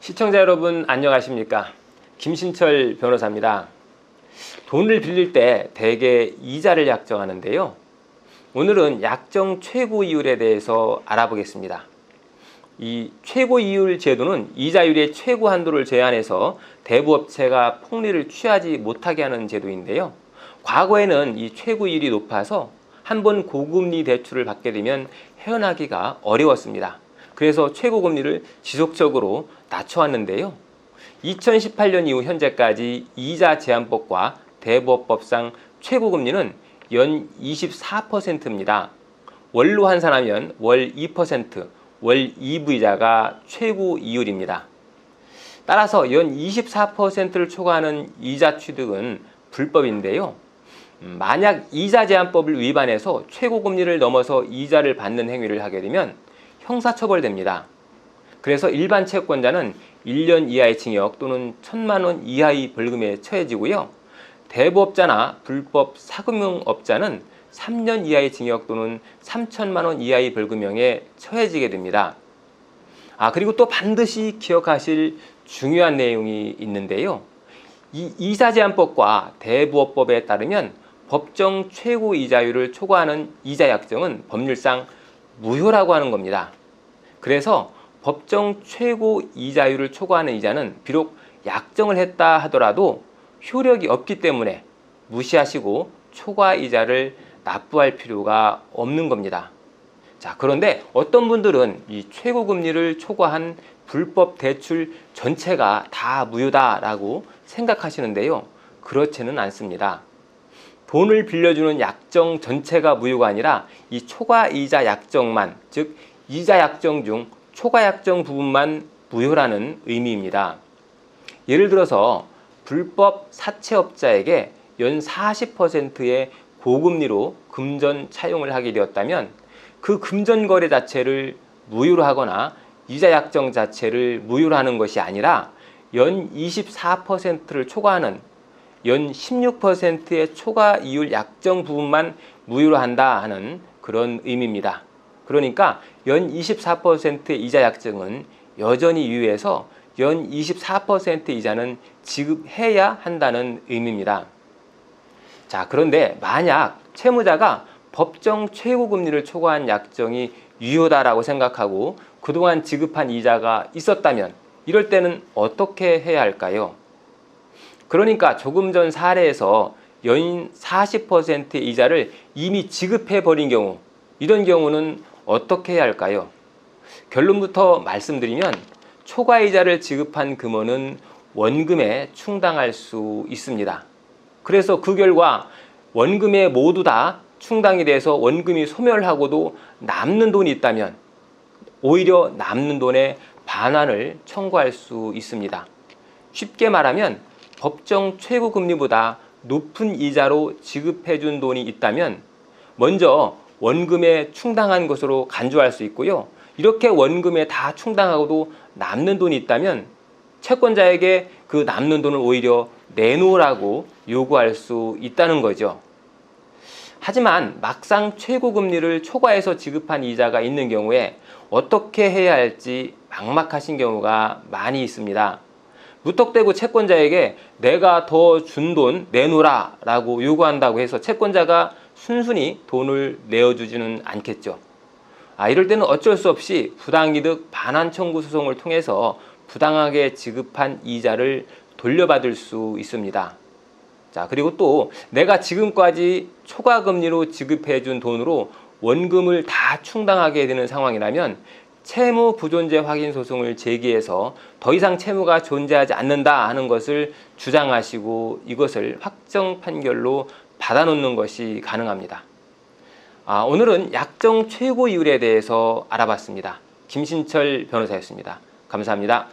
시청자 여러분 안녕하십니까? 김신철 변호사입니다. 돈을 빌릴 때 대개 이자를 약정하는데요. 오늘은 약정 최고 이율에 대해서 알아보겠습니다. 이 최고 이율 제도는 이자율의 최고 한도를 제한해서 대부업체가 폭리를 취하지 못하게 하는 제도인데요. 과거에는 이 최고 이율이 높아서 한번 고금리 대출을 받게 되면 헤어나기가 어려웠습니다. 그래서 최고금리를 지속적으로 낮춰왔는데요. 2018년 이후 현재까지 이자제한법과 대부업법상 최고금리는 연 24%입니다. 월로 환산하면 월 2%, 월 2부이자가 최고 이율입니다. 따라서 연 24%를 초과하는 이자 취득은 불법인데요. 만약 이자제한법을 위반해서 최고금리를 넘어서 이자를 받는 행위를 하게 되면 형사처벌됩니다. 그래서 일반 채권자는 1년 이하의 징역 또는 1,000만 원 이하의 벌금에 처해지고요. 대부업자나 불법 사금융업자는 3년 이하의 징역 또는 3천만 원 이하의 벌금형에 처해지게 됩니다. 그리고 또 반드시 기억하실 중요한 내용이 있는데요. 이 이자제한법과 대부업법에 따르면 법정 최고 이자율을 초과하는 이자 약정은 법률상 무효라고 하는 겁니다. 그래서 법정 최고 이자율을 초과하는 이자는 비록 약정을 했다 하더라도 효력이 없기 때문에 무시하시고 초과 이자를 납부할 필요가 없는 겁니다. 자, 그런데 어떤 분들은 이 최고금리를 초과한 불법 대출 전체가 다 무효다라고 생각하시는데요. 그렇지는 않습니다. 돈을 빌려주는 약정 전체가 무효가 아니라 이 초과 이자 약정만, 즉 이자 약정 중 초과 약정 부분만 무효라는 의미입니다. 예를 들어서 불법 사채업자에게 연 40%의 고금리로 금전 차용을 하게 되었다면 그 금전 거래 자체를 무효로 하거나 이자 약정 자체를 무효로 하는 것이 아니라 연 24%를 초과하는 연 16%의 초과 이율 약정 부분만 무효로 한다 하는 그런 의미입니다. 그러니까 연 24%의 이자 약정은 여전히 유효해서 연 24% 이자는 지급해야 한다는 의미입니다. 자, 그런데 만약 채무자가 법정 최고금리를 초과한 약정이 유효다라고 생각하고 그동안 지급한 이자가 있었다면 이럴 때는 어떻게 해야 할까요? 그러니까 조금 전 사례에서 연 40%의 이자를 이미 지급해버린 경우, 이런 경우는 어떻게 해야 할까요? 결론부터 말씀드리면 초과이자를 지급한 금원은 원금에 충당할 수 있습니다. 그래서 그 결과 원금에 모두 다 충당이 돼서 원금이 소멸하고도 남는 돈이 있다면 오히려 남는 돈의 반환을 청구할 수 있습니다. 쉽게 말하면 법정 최고금리보다 높은 이자로 지급해준 돈이 있다면 먼저 원금에 충당한 것으로 간주할 수 있고요. 이렇게 원금에 다 충당하고도 남는 돈이 있다면 채권자에게 그 남는 돈을 오히려 내놓으라고 요구할 수 있다는 거죠. 하지만 막상 최고금리를 초과해서 지급한 이자가 있는 경우에 어떻게 해야 할지 막막하신 경우가 많이 있습니다. 무턱대고 채권자에게 내가 더 준 돈 내놓으라 라고 요구한다고 해서 채권자가 순순히 돈을 내어주지는 않겠죠. 이럴 때는 어쩔 수 없이 부당이득 반환 청구 소송을 통해서 부당하게 지급한 이자를 돌려받을 수 있습니다. 자, 그리고 또 내가 지금까지 초과금리로 지급해준 돈으로 원금을 다 충당하게 되는 상황이라면 채무 부존재 확인 소송을 제기해서 더 이상 채무가 존재하지 않는다 하는 것을 주장하시고 이것을 확정 판결로 받아놓는 것이 가능합니다. 오늘은 약정 최고 이율에 대해서 알아봤습니다. 김신철 변호사였습니다. 감사합니다.